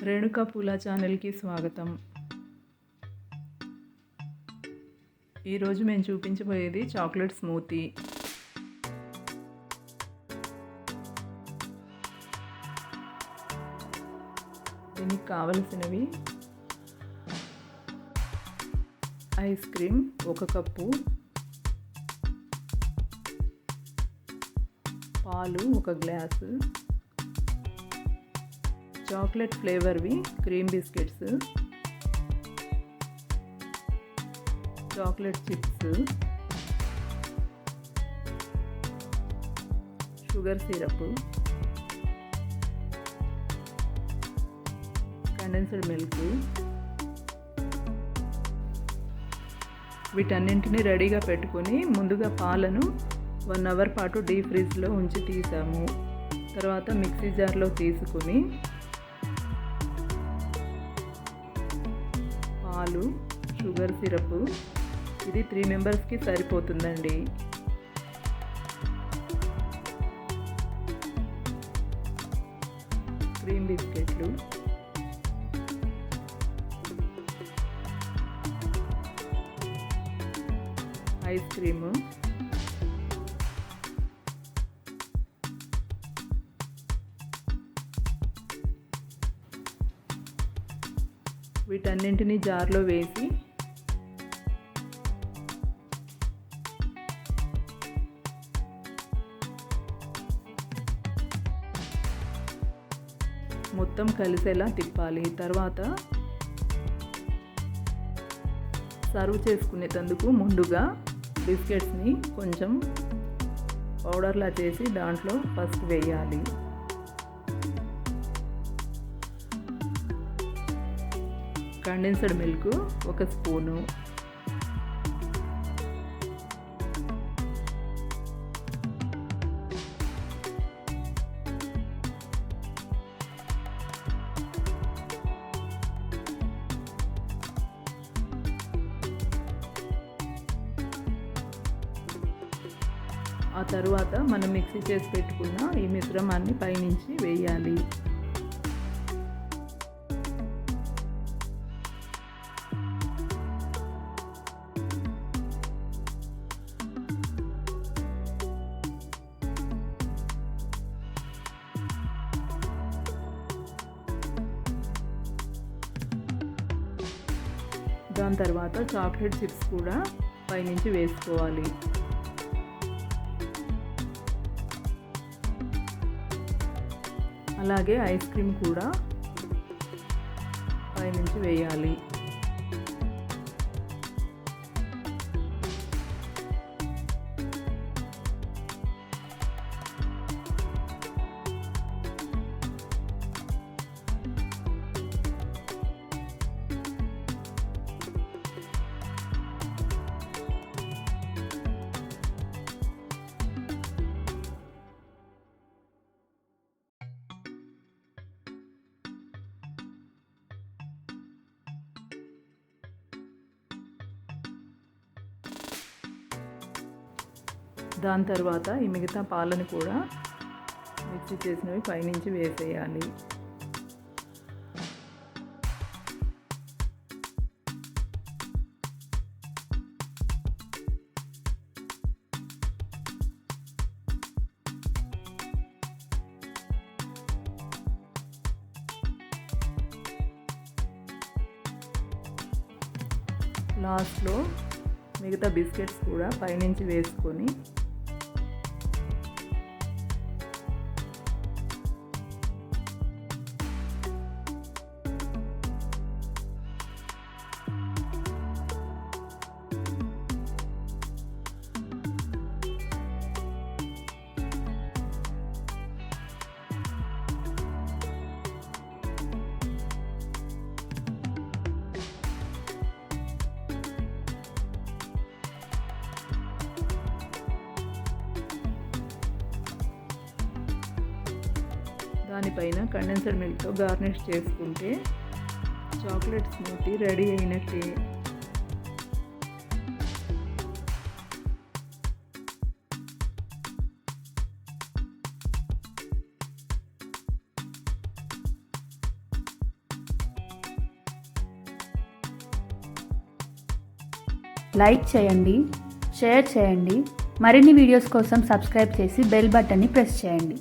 రేణుకా పూల ఛానల్కి స్వాగతం. ఈరోజు మేము చూపించబోయేది చాక్లెట్ స్మూతీ. దీనికి కావలసినవి ఐస్ క్రీమ్ 1 కప్పు, పాలు 1 గ్లాసు, చాక్లెట్ ఫ్లేవర్వి cream biscuits, chocolate chips, sugar syrup, condensed milk. వీటన్నింటినీ రెడీగా పెట్టుకొని ముందుగా పాలను 1 అవర్ పాటు డీప్ ఫ్రీజ్లో ఉంచి తీసాము. తర్వాత మిక్సీ జార్లో తీసుకుని పాలు, షుగర్ సిరప్, ఇది 3 మెంబర్స్కి సరిపోతుందండి. క్రీమ్ బిస్కెట్లు, ఐస్ క్రీము, వీటన్నింటినీ జార్లో వేసి మొత్తం కలిసేలా తిప్పాలి. తర్వాత సర్వ్ చేసుకునేటందుకు ముందుగా బిస్కెట్స్ని కొంచెం పౌడర్లా చేసి దాంట్లో ఫస్ట్ వేయాలి. కండెన్స్డ్ మిల్క్ 1 స్పూను, ఆ తరువాత మనం మిక్సీ చేసి పెట్టుకున్న ఈ మిశ్రమాన్ని పైనుంచి వేయాలి. దాని తర్వాత చాక్లెట్ చిప్స్ కూడా పైనుంచి వేసుకోవాలి. అలాగే ఐస్ క్రీమ్ కూడా పైనుంచి వేయాలి. దాని తర్వాత ఈ మిగతా పాలను కూడా మిక్సీ చేసినవి పైనుంచి వేసేయాలి. లాస్ట్లో మిగతా బిస్కెట్స్ కూడా పైనుంచి వేసుకొని దానిపైన కండెన్స్డ్ మిల్క్తో గార్నిష్ చేసుకుంటే చాక్లెట్ స్మూతీ రెడీ అయినట్టే. లైక్ చేయండి, షేర్ చేయండి. మరిన్ని వీడియోస్ కోసం సబ్స్క్రైబ్ చేసి బెల్ బటన్ని ప్రెస్ చేయండి.